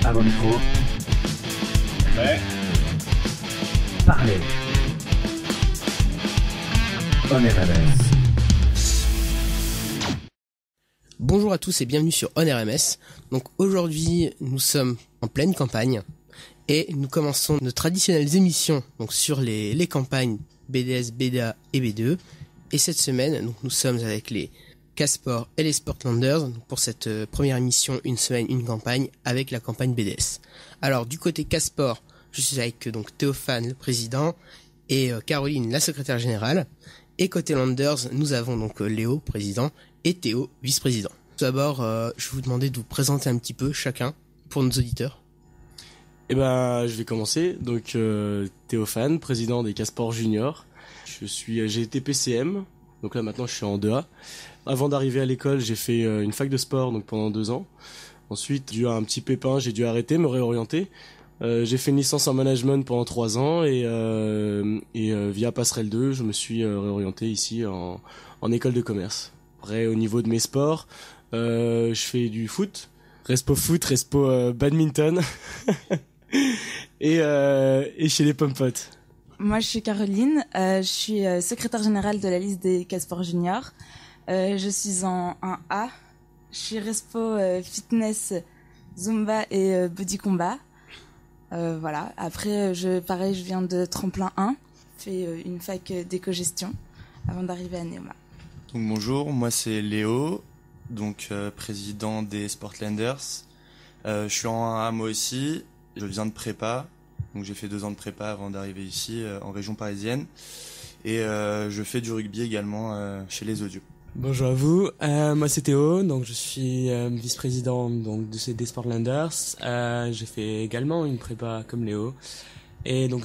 À vos micros. Ouais. Parlez. On est RMS. Bonjour à tous et bienvenue sur On RMS. Donc aujourd'hui, nous sommes en pleine campagne et nous commençons nos traditionnelles émissions donc sur les campagnes BDS, BDA et B2. Et cette semaine, donc, nous sommes avec les Caspor et les Sportlanders pour cette première émission, une semaine, une campagne avec la campagne BDS. Alors du côté Caspor, je suis avec donc Théophane, le président, et Caroline, la secrétaire générale. Et côté Landers, nous avons donc Léo, président, et Théo, vice-président. Tout d'abord, je vais vous demander de vous présenter un petit peu chacun pour nos auditeurs. Je vais commencer. Donc Théophane, président des Caspor Junior. J'ai été PCM, donc là maintenant je suis en 2A. Avant d'arriver à l'école, j'ai fait une fac de sport donc pendant 2 ans. Ensuite, dû à un petit pépin, j'ai dû arrêter, me réorienter. J'ai fait une licence en management pendant 3 ans et via Passerelle 2, je me suis réorienté ici en école de commerce. Après, au niveau de mes sports, je fais du foot, respo badminton et chez les pompotes. Moi, je suis Caroline, je suis secrétaire générale de la liste des Caspor Junior. Je suis en 1A, je suis respo fitness, zumba et body combat. Voilà. Après, je viens de Tremplin 1, fais une fac d'éco-gestion avant d'arriver à Neoma. Donc bonjour, moi c'est Léo, donc président des Sportlanders. Je suis en 1A moi aussi, je viens de prépa, donc j'ai fait 2 ans de prépa avant d'arriver ici en région parisienne. Et je fais du rugby également chez les Odieux. Bonjour à vous, moi c'est Théo, donc je suis vice-président donc des Sportlanders. J'ai fait également une prépa comme Léo. Et donc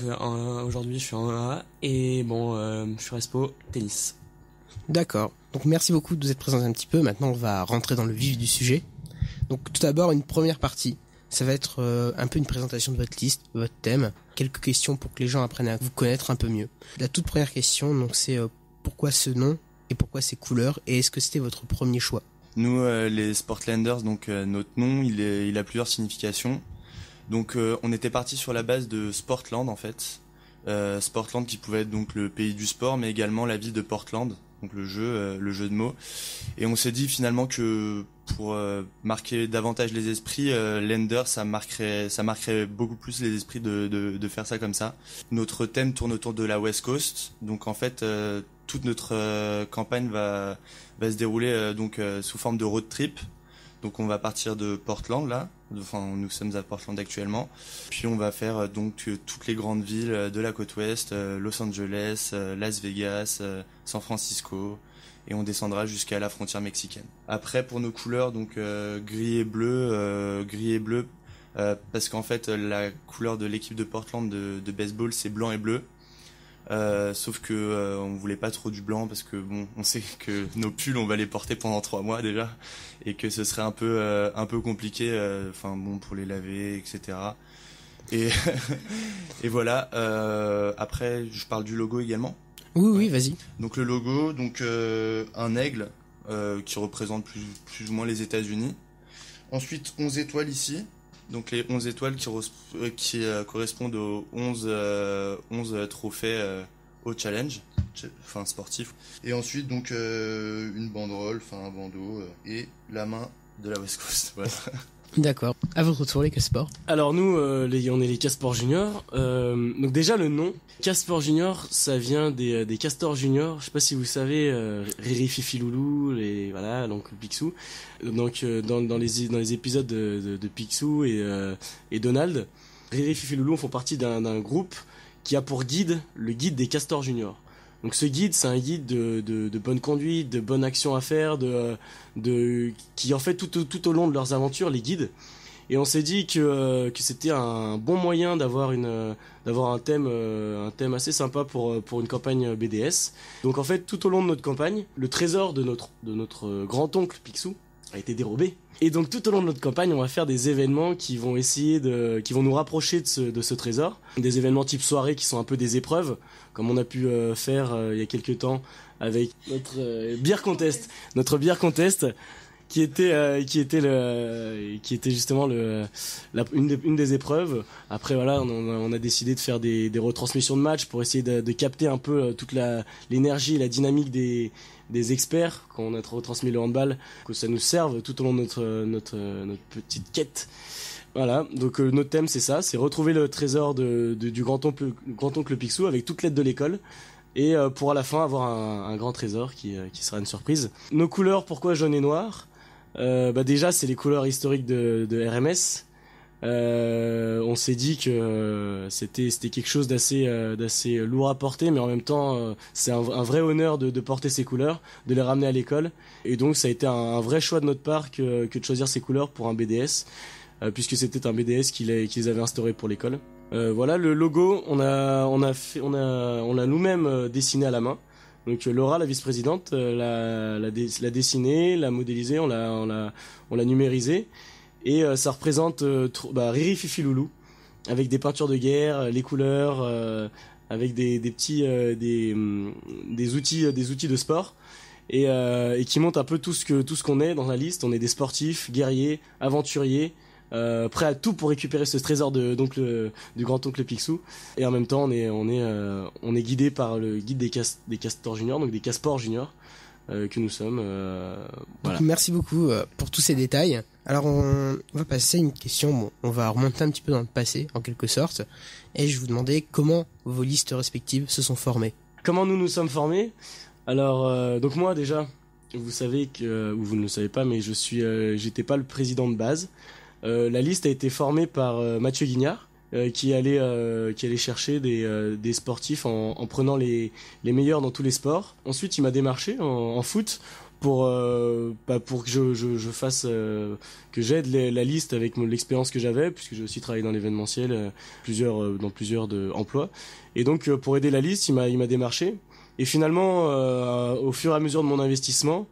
aujourd'hui je suis en 1A et je suis respo tennis. D'accord, donc merci beaucoup de vous être présenté un petit peu. Maintenant on va rentrer dans le vif du sujet. Donc tout d'abord une première partie, ça va être un peu une présentation de votre liste, de votre thème. Quelques questions pour que les gens apprennent à vous connaître un peu mieux. La toute première question, donc c'est pourquoi ce nom et pourquoi ces couleurs, et est-ce que c'était votre premier choix? Nous, les Sportlanders, donc notre nom, il a plusieurs significations. Donc on était parti sur la base de Sportland en fait. Sportland qui pouvait être donc le pays du sport, mais également la ville de Portland, donc le jeu de mots. Et on s'est dit finalement que pour marquer davantage les esprits, Lander, ça marquerait beaucoup plus les esprits de faire ça comme ça. Notre thème tourne autour de la West Coast, donc en fait toute notre campagne va se dérouler sous forme de road trip. Donc on va partir de Portland là, enfin nous sommes à Portland actuellement. Puis on va faire toutes les grandes villes de la côte ouest, Los Angeles, Las Vegas, San Francisco, et on descendra jusqu'à la frontière mexicaine. Après pour nos couleurs donc gris et bleu parce qu'en fait la couleur de l'équipe de Portland de baseball c'est blanc et bleu. Sauf que on voulait pas trop du blanc parce que on sait que nos pulls on va les porter pendant 3 mois déjà et que ce serait un peu compliqué pour les laver, etc. Et et voilà. Après je parle du logo également. Oui, vas-y. Donc le logo, un aigle qui représente plus ou moins les États-Unis. Ensuite 11 étoiles ici. Donc les 11 étoiles qui correspondent aux 11 trophées au challenge, sportif. Et ensuite une banderole, un bandeau et la main de la West Coast. Voilà. D'accord. À votre tour les Caspor. Alors nous, on est les Caspor Junior. Donc déjà le nom Caspor Junior, ça vient des Castors Junior. Je sais pas si vous savez, Riri, Fifi, Loulou, donc Picsou. Donc dans les épisodes de Picsou et Donald, Riri, Fifi, Loulou font partie d'un groupe qui a pour guide le guide des Castors Junior. Donc ce guide, c'est un guide de bonne conduite, de bonne action à faire, qui en fait tout au long de leurs aventures les guide. Et on s'est dit que c'était un bon moyen d'avoir un thème assez sympa pour une campagne BDS. Donc en fait tout au long de notre campagne, le trésor de notre grand-oncle Picsou a été dérobé. Et donc tout au long de notre campagne, on va faire des événements qui vont nous rapprocher de ce trésor. Des événements type soirée qui sont un peu des épreuves, comme on a pu faire il y a quelques temps avec notre beer contest qui était justement une des épreuves. Après voilà, on a décidé de faire des retransmissions de matchs pour essayer de capter un peu toute l'énergie et la dynamique des experts quand on a retransmis le handball, que ça nous serve tout au long de notre petite quête. Voilà, donc notre thème c'est ça, c'est retrouver le trésor du grand-oncle Picsou avec toute l'aide de l'école. Et pour à la fin avoir un grand trésor qui sera une surprise. Nos couleurs, pourquoi jaune et noir? Déjà c'est les couleurs historiques de RMS. On s'est dit que c'était quelque chose d'assez lourd à porter, mais en même temps c'est un vrai honneur de porter ces couleurs, de les ramener à l'école. Et donc ça a été un vrai choix de notre part que de choisir ces couleurs pour un BDS, puisque c'était un BDS qu'ils avaient instauré pour l'école. Voilà, le logo, on l'a nous-mêmes dessiné à la main. Donc Laura, la vice-présidente, l'a dessiné, l'a modélisé, on l'a numérisé, et ça représente Riri, Fifi, Loulou, avec des peintures de guerre, les couleurs, avec des outils de sport, et qui montrent un peu tout ce qu'on est dans la liste. On est des sportifs, guerriers, aventuriers. Prêt à tout pour récupérer ce trésor du grand-oncle Picsou. Et en même temps, on est guidé par le guide des castors juniors, donc des casports juniors, que nous sommes. Voilà. Merci beaucoup pour tous ces détails. Alors on va passer à une question. Bon, on va remonter un petit peu dans le passé, en quelque sorte, et je vous demandais comment vos listes respectives se sont formées. Comment nous sommes formés? Alors, donc moi déjà, vous savez ou vous ne le savez pas, mais j'étais pas le président de base. La liste a été formée par Mathieu Guignard, qui allait chercher des sportifs en prenant les meilleurs dans tous les sports. Ensuite, il m'a démarché en foot pour que je fasse que j'aide la liste avec l'expérience que j'avais, puisque j'ai aussi travaillé dans l'événementiel, dans plusieurs emplois. Et donc pour aider la liste, il m'a démarché. Et finalement, au fur et à mesure de mon investissement,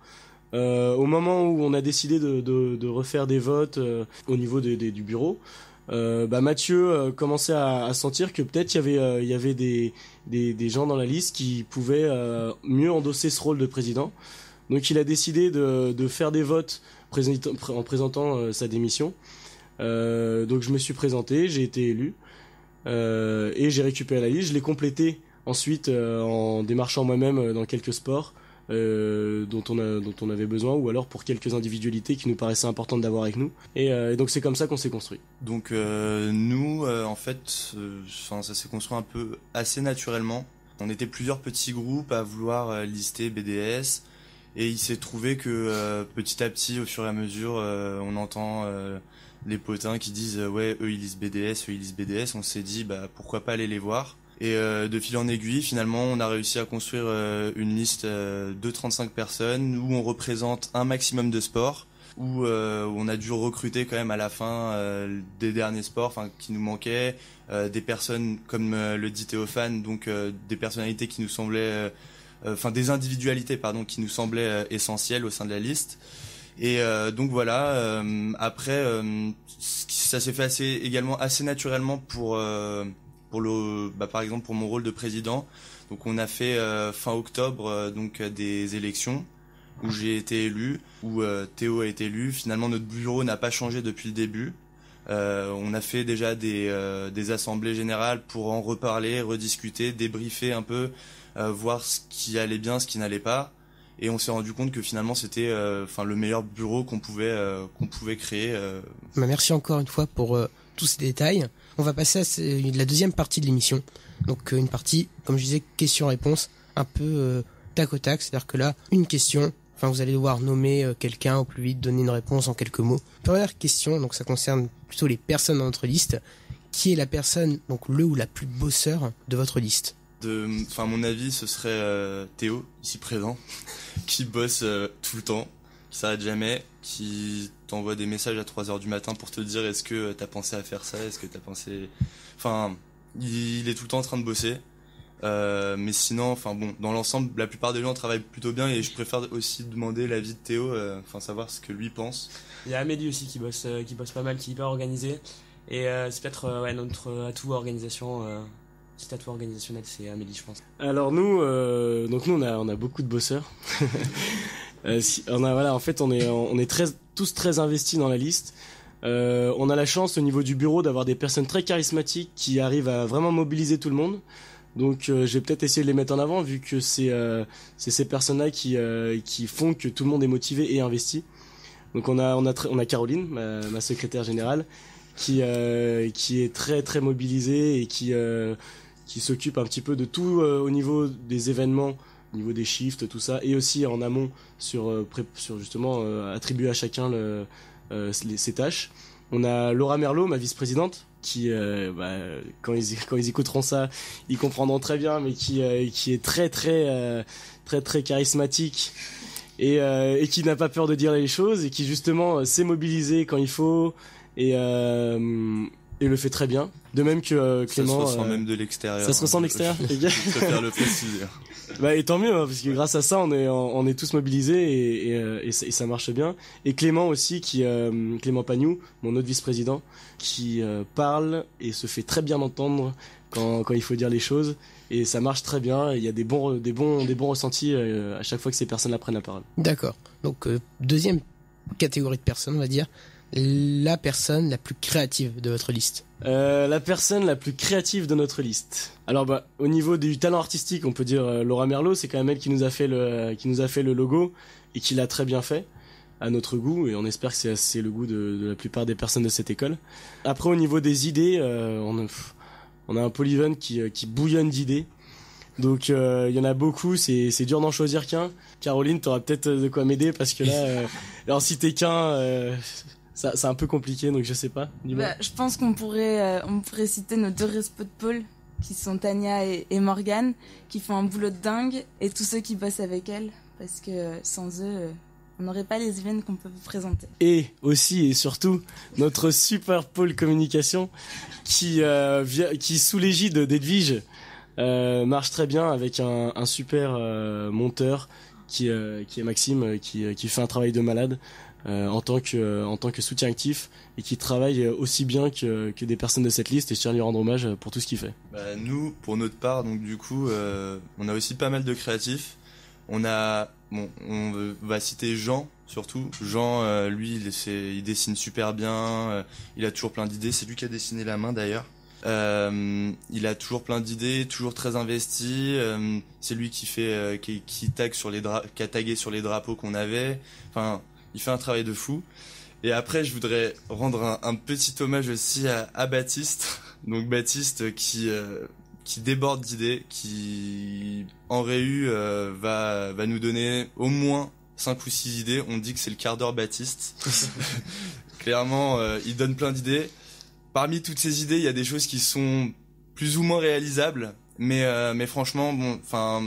au moment où on a décidé de refaire des votes au niveau du bureau, Mathieu commençait à sentir que peut-être il y avait des gens dans la liste qui pouvaient mieux endosser ce rôle de président. Donc il a décidé de faire des votes en présentant sa démission. Donc je me suis présenté, j'ai été élu, et j'ai récupéré la liste. Je l'ai complétée ensuite en démarchant moi-même dans quelques sports dont on avait besoin, ou alors pour quelques individualités qui nous paraissaient importantes d'avoir avec nous. Et donc c'est comme ça qu'on s'est construit. Donc nous, en fait, ça s'est construit un peu assez naturellement. On était plusieurs petits groupes à vouloir lister BDS, et il s'est trouvé que petit à petit, au fur et à mesure, on entend les potins qui disent ouais, eux ils lisent BDS. On s'est dit pourquoi pas aller les voir. Et de fil en aiguille, finalement, on a réussi à construire une liste de 35 personnes où on représente un maximum de sports, où on a dû recruter quand même à la fin des derniers sports qui nous manquaient, des personnes comme le dit Théophane, donc des personnalités qui nous semblaient, des individualités pardon, qui nous semblaient essentielles au sein de la liste. Et donc voilà, après ça s'est fait également assez naturellement pour par exemple pour mon rôle de président. Donc on a fait fin octobre des élections où j'ai été élu, où Théo a été élu. Finalement notre bureau n'a pas changé depuis le début. On a fait déjà des assemblées générales pour en reparler, rediscuter, débriefer un peu, voir ce qui allait bien, ce qui n'allait pas. Et on s'est rendu compte que finalement c'était le meilleur bureau qu'on pouvait créer. Merci encore une fois pour tous ces détails. On va passer à la deuxième partie de l'émission. Donc une partie, comme je disais, question-réponse, un peu tac au tac. C'est-à-dire que là, une question, vous allez devoir nommer quelqu'un au plus vite, donner une réponse en quelques mots. Première question, donc ça concerne plutôt les personnes dans notre liste. Qui est la personne, donc le ou la plus bosseur de votre liste? Mon avis, ce serait Théo, ici présent, qui bosse tout le temps, qui s'arrête jamais, qui t'envoie des messages à 3h du matin pour te dire est-ce que t'as pensé à faire ça, est-ce que t'as pensé... il est tout le temps en train de bosser. Mais sinon, dans l'ensemble, la plupart des gens travaillent plutôt bien, et je préfère aussi demander l'avis de Théo, savoir ce que lui pense. Il y a Amélie aussi qui bosse pas mal, qui est hyper organisée, et c'est peut-être notre atout organisation... Petit atout organisationnel, c'est Amélie, je pense. Alors nous, on a beaucoup de bosseurs. En fait, on est tous très investis dans la liste. On a la chance au niveau du bureau d'avoir des personnes très charismatiques qui arrivent à vraiment mobiliser tout le monde. Donc je vais peut-être essayer de les mettre en avant vu que c'est ces personnes-là qui font que tout le monde est motivé et investi. Donc on a Caroline, ma secrétaire générale, qui est très très mobilisée et qui s'occupe un petit peu de tout au niveau des événements, au niveau des shifts, tout ça, et aussi en amont sur justement attribuer à chacun ses tâches. On a Laura Merlot, ma vice-présidente, qui quand ils écouteront ça, ils comprendront très bien, mais qui est très très charismatique et qui n'a pas peur de dire les choses et qui justement sait mobiliser quand il faut et le fait très bien. De même que Clément. Ça se ressent même de l'extérieur. Ça se ressent de l'extérieur. Je préfère le préciser. Et tant mieux, hein, parce que grâce à ça, on est tous mobilisés et ça marche bien. Et Clément aussi, Clément Pagnou, mon autre vice-président, qui parle et se fait très bien entendre quand il faut dire les choses. Et ça marche très bien. Il y a des bons ressentis à chaque fois que ces personnes-là prennent la parole. D'accord. Donc deuxième catégorie de personnes, on va dire, la personne la plus créative de votre liste. La personne la plus créative de notre liste. Alors au niveau du talent artistique, on peut dire Laura Merlot, c'est quand même elle qui nous a fait le logo et qui l'a très bien fait à notre goût, et on espère que c'est le goût de la plupart des personnes de cette école. Après, au niveau des idées, on a un polyven qui bouillonne d'idées. Donc il y en a beaucoup, c'est dur d'en choisir qu'un. Caroline, t'auras peut-être de quoi m'aider parce que là alors si t'es qu'un c'est un peu compliqué, donc je sais pas. Je pense qu'on pourrait citer nos deux respos de pôle, qui sont Tania et Morgane, qui font un boulot de dingue, et tous ceux qui bossent avec elles, parce que sans eux, on n'aurait pas les events qu'on peut vous présenter. Et aussi et surtout, notre super pôle communication, qui sous l'égide d'Edwige, marche très bien avec un super monteur, qui est Maxime, qui fait un travail de malade. En tant que soutien actif et qui travaille aussi bien que des personnes de cette liste, et je tiens à lui rendre hommage pour tout ce qu'il fait. Nous, pour notre part, donc du coup, on a aussi pas mal de créatifs. On va citer Jean surtout. Jean, lui, il dessine super bien. Il a toujours plein d'idées. C'est lui qui a dessiné la main d'ailleurs. Il a toujours plein d'idées, toujours très investi. C'est lui qui a tagué sur les drapeaux qu'on avait. Enfin. Il fait un travail de fou. Et après, je voudrais rendre un petit hommage aussi à Baptiste. Donc Baptiste qui déborde d'idées, qui en réu va nous donner au moins 5 ou 6 idées. On dit que c'est le quart d'heure Baptiste. Clairement, il donne plein d'idées. Parmi toutes ces idées, il y a des choses qui sont plus ou moins réalisables. Mais franchement,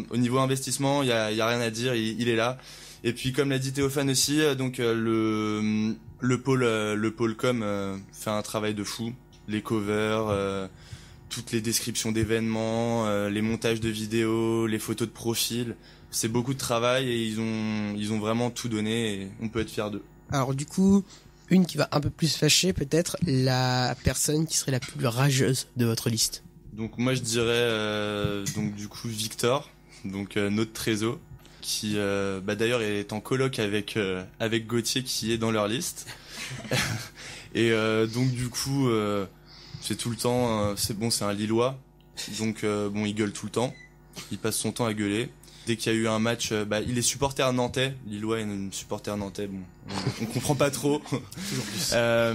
au niveau investissement, il y a rien à dire. Il est là. Et puis comme l'a dit Théophane aussi, donc le pôle com fait un travail de fou, les covers, toutes les descriptions d'événements, les montages de vidéos, les photos de profil, c'est beaucoup de travail et ils ont vraiment tout donné et on peut être fier d'eux. Alors du coup, une qui va un peu plus fâcher, peut-être la personne qui serait la plus rageuse de votre liste. Donc moi je dirais donc du coup Victor, donc notre trésor, qui d'ailleurs est en coloc avec Gauthier qui est dans leur liste. Et donc du coup c'est tout le temps c'est un Lillois, donc il gueule tout le temps, il passe son temps à gueuler. Dès qu'il y a eu un match, il est supporter nantais, Lillois est un supporter nantais, on comprend pas trop. Toujours plus. À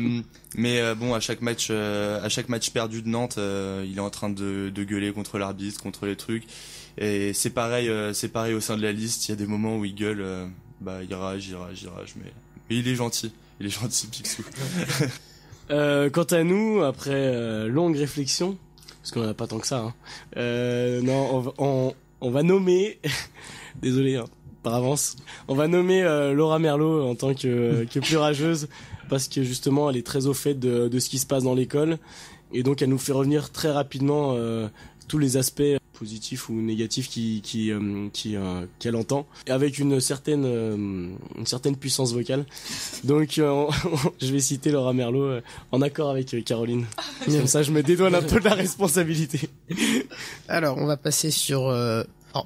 chaque match perdu de Nantes, il est en train de gueuler contre l'arbitre, contre les trucs. Et c'est pareil au sein de la liste, il y a des moments où il gueule, il rage, mais il est gentil, Picsou. Quant à nous, après longue réflexion, parce qu'on en a pas tant que ça, on va nommer, désolé par avance, on va nommer Laura Merlot en tant que plus rageuse, parce que justement elle est très au fait de ce qui se passe dans l'école, et donc elle nous fait revenir très rapidement tous les aspects positifs ou négatifs qu'elle entend, avec une certaine puissance vocale. Donc je vais citer Laura Merlot en accord avec Caroline. Comme ça je me dédouane un peu de la responsabilité. Alors on va passer sur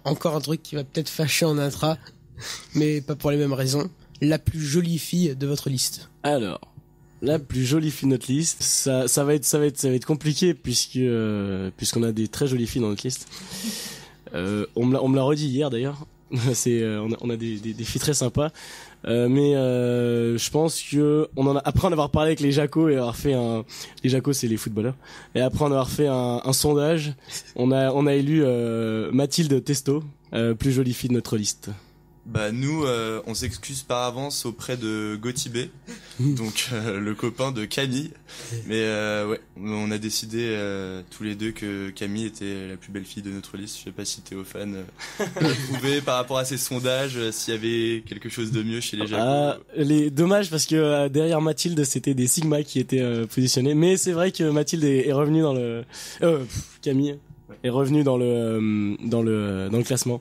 encore un truc qui va peut-être fâcher en intra. mais pas pour les mêmes raisons. La plus jolie fille de votre liste. Alors, la plus jolie fille de notre liste, ça va être compliqué puisqu'on a des très jolies filles dans notre liste. On me l'a redit hier d'ailleurs. On a des filles très sympas. Mais je pense que après en avoir parlé avec les Jacos et avoir fait les Jacos c'est les footballeurs, et après en avoir fait un sondage, on a élu Mathilde Testo, plus jolie fille de notre liste. Bah nous, on s'excuse par avance auprès de Gotibé, donc le copain de Camille. Mais ouais, on a décidé tous les deux que Camille était la plus belle fille de notre liste. Je sais pas si Théophane a trouvé par rapport à ces sondages s'il y avait quelque chose de mieux chez les Jacos. Dommage parce que derrière Mathilde c'était des Sigma qui étaient positionnés. Mais c'est vrai que Mathilde est revenue dans le Camille est revenue dans le classement.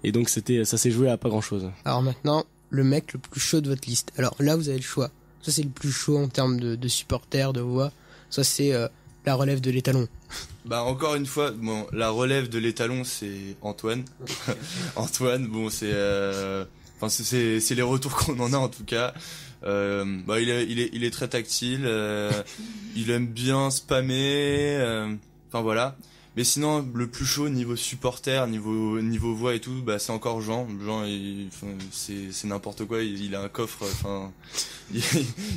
Et donc ça s'est joué à pas grand chose. Alors maintenant, le mec le plus chaud de votre liste. Alors là, vous avez le choix. Soit c'est le plus chaud en termes de supporters, de voix, soit c'est la relève de l'étalon. Bah encore une fois, bon, la relève de l'étalon c'est Antoine. Antoine, bon c'est les retours qu'on en a en tout cas. Bah il est très tactile, il aime bien spammer, enfin voilà. Mais sinon, le plus chaud niveau supporter, niveau voix et tout, bah c'est encore Jean. Jean, c'est n'importe quoi. Il a un coffre. Enfin,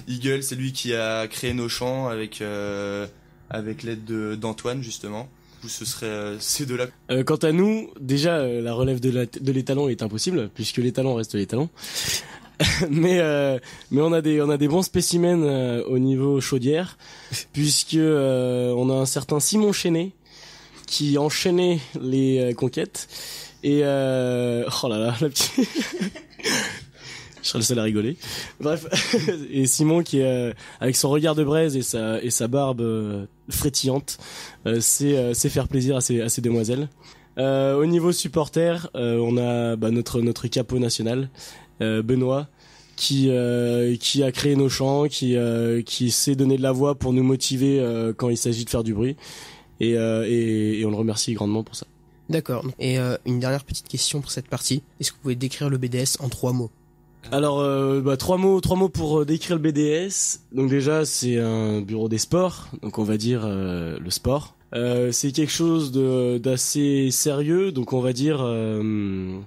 il gueule. C'est lui qui a créé nos chants avec l'aide d'Antoine justement. Du coup, ce serait ces deux-là. Quant à nous, déjà la relève de l'étalon est impossible puisque l'étalon reste l'étalon. mais on a des bons spécimens au niveau chaudière puisque on a un certain Simon Chenet qui enchaînait les conquêtes et oh là là la petite je serais le seul à rigoler. Bref, et Simon qui avec son regard de braise et sa barbe frétillante sait faire plaisir à ces demoiselles. Au niveau supporter, on a notre capot national Benoît qui a créé nos chants, qui sait donner de la voix pour nous motiver quand il s'agit de faire du bruit. Et on le remercie grandement pour ça. D'accord. Et une dernière petite question pour cette partie. Est-ce que vous pouvez décrire le BDS en 3 mots? Alors, 3 mots pour décrire le BDS. Donc déjà, c'est un bureau des sports. Donc on va dire le sport. C'est quelque chose d'assez sérieux. Donc on va dire de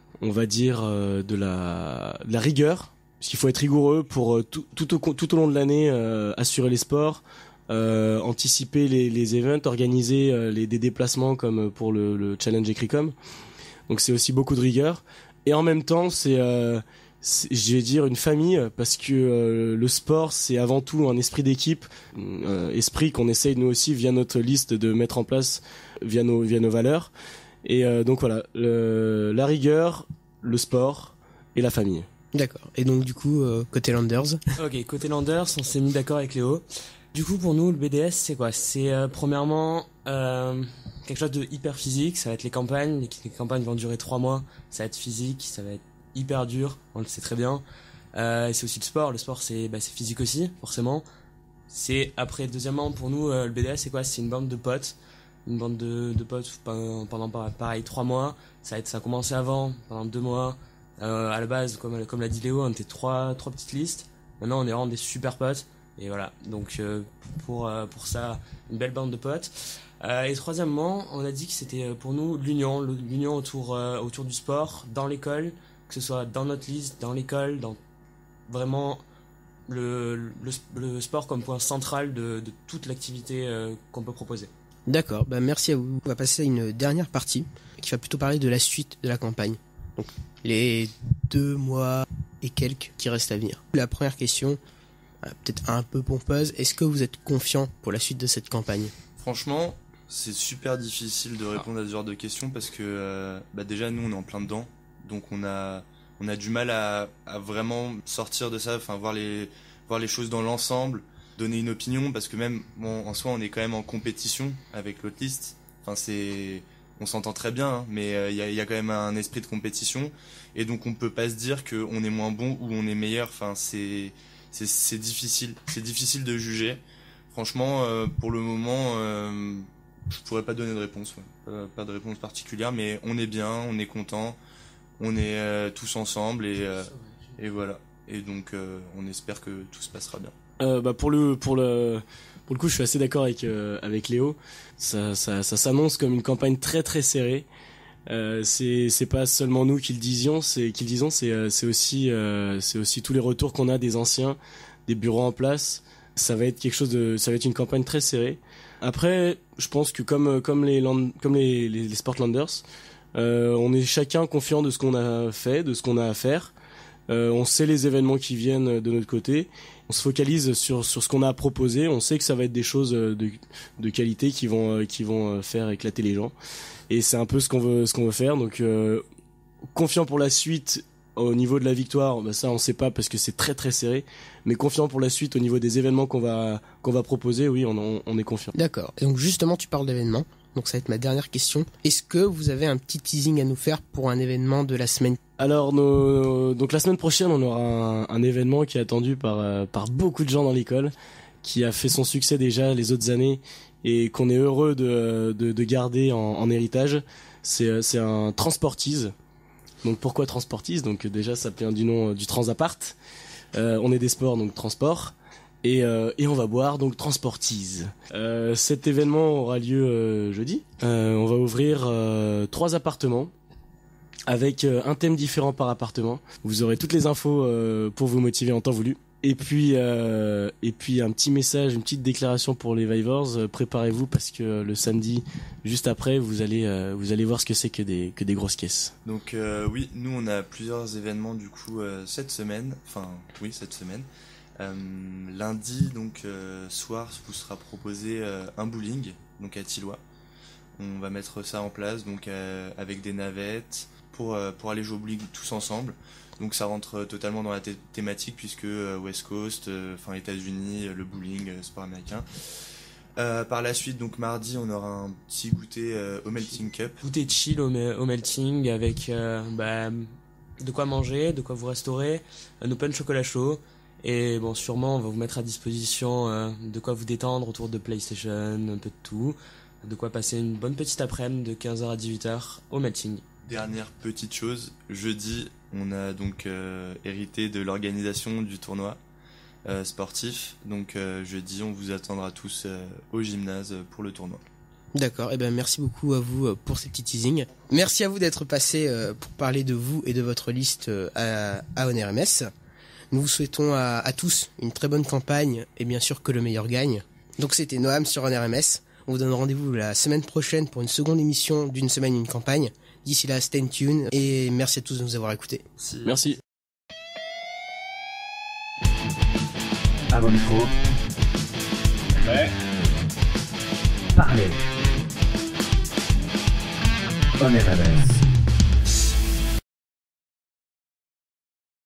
la rigueur. Parce qu'il faut être rigoureux pour tout au long de l'année assurer les sports. Anticiper les events, organiser des déplacements comme pour le challenge Écricom. Donc c'est aussi beaucoup de rigueur et en même temps c'est je vais dire une famille parce que le sport c'est avant tout un esprit d'équipe, esprit qu'on essaye nous aussi via notre liste de mettre en place via nos valeurs et donc voilà la rigueur, le sport et la famille. D'accord. Et donc du coup côté Landers. Ok, côté Landers, on s'est mis d'accord avec Léo. Du coup, pour nous, le BDS, c'est quoi? C'est premièrement quelque chose de hyper physique. Ça va être les campagnes. Les campagnes vont durer 3 mois. Ça va être physique, ça va être hyper dur. On le sait très bien. Et c'est aussi le sport. Le sport, c'est physique aussi, forcément. C'est après, deuxièmement, pour nous, le BDS, c'est quoi? C'est une bande de potes. Une bande de potes pendant pareil 3 mois. Ça a commencé avant, pendant 2 mois. À la base, comme l'a dit Léo, on était trois petites listes. Maintenant, on est vraiment des super potes. Et voilà, donc pour ça, une belle bande de potes. Et troisièmement, on a dit que c'était pour nous l'union autour du sport, dans l'école, que ce soit dans notre liste, dans l'école, dans vraiment le sport comme point central de toute l'activité qu'on peut proposer. D'accord, bah merci à vous. On va passer à une dernière partie qui va plutôt parler de la suite de la campagne. Donc les 2 mois et quelques qui restent à venir. La première question, peut-être un peu pompeuse, est-ce que vous êtes confiant pour la suite de cette campagne? Franchement, c'est super difficile de répondre à ce genre de questions parce que déjà nous on est en plein dedans, donc on a du mal à vraiment sortir de ça, enfin voir les choses dans l'ensemble, donner une opinion parce que même en soi on est quand même en compétition avec l'autre liste. Enfin on s'entend très bien, hein, mais il y a quand même un esprit de compétition et donc on peut pas se dire que on est moins bon ou on est meilleur. Enfin c'est difficile de juger. Franchement, pour le moment, je pourrais pas donner de réponse. Ouais. Pas de réponse particulière, mais on est bien, on est content. on est tous ensemble et voilà. Et donc on espère que tout se passera bien. Pour le coup, je suis assez d'accord avec Léo. Ça s'annonce comme une campagne très très serrée. C'est pas seulement nous qui le disions, c'est aussi tous les retours qu'on a des anciens, des bureaux en place. Ça va être une campagne très serrée. Après, je pense que comme les Sportlanders, on est chacun confiant de ce qu'on a fait, de ce qu'on a à faire. On sait les événements qui viennent de notre côté. On se focalise sur ce qu'on a à proposer. On sait que ça va être des choses de qualité qui vont faire éclater les gens. Et c'est un peu ce qu'on veut faire. Donc confiant pour la suite au niveau de la victoire, ça on sait pas parce que c'est très très serré. Mais confiant pour la suite au niveau des événements qu'on va proposer, oui, on est confiant. D'accord. Et donc justement, tu parles d'événements. Donc ça va être ma dernière question. Est-ce que vous avez un petit teasing à nous faire pour un événement de la semaine? Alors donc la semaine prochaine, on aura un événement qui est attendu par beaucoup de gens dans l'école, qui a fait son succès déjà les autres années et qu'on est heureux de garder en héritage. C'est un Transportease. Donc pourquoi Transportease? Donc déjà ça vient du nom du Transappart. On est des sports, donc transport. Et on va boire donc Transportease. Cet événement aura lieu jeudi. On va ouvrir 3 appartements avec un thème différent par appartement. Vous aurez toutes les infos pour vous motiver en temps voulu. Et puis un petit message, une petite déclaration pour les Vivers. Préparez-vous parce que le samedi, juste après, vous allez voir ce que c'est que des grosses caisses. Donc oui, nous on a plusieurs événements du coup cette semaine. Lundi donc soir vous sera proposé un bowling donc à Thillois. On va mettre ça en place donc avec des navettes pour aller jouer au bowling tous ensemble. Donc ça rentre totalement dans la thématique puisque West Coast, États-Unis, le bowling, sport américain. Par la suite donc mardi on aura un petit goûter au Melting Cup. Goûter chill au Melting avec de quoi manger, de quoi vous restaurer, un open chocolat chaud. Et bon, sûrement, on va vous mettre à disposition de quoi vous détendre autour de PlayStation, un peu de tout. De quoi passer une bonne petite après-midi de 15h à 18h au Melting. Dernière petite chose, jeudi, on a donc hérité de l'organisation du tournoi sportif. Donc jeudi, on vous attendra tous au gymnase pour le tournoi. D'accord, et merci beaucoup à vous pour ces petits teasings. Merci à vous d'être passé pour parler de vous et de votre liste à ONRMS. Nous vous souhaitons à tous une très bonne campagne et bien sûr que le meilleur gagne. Donc c'était Noam sur ONRMS. On vous donne rendez-vous la semaine prochaine pour une seconde émission d'une semaine une campagne. D'ici là, stay tuned et merci à tous de nous avoir écoutés. Merci. À vos micros. Prêt. Parlez. ONRMS.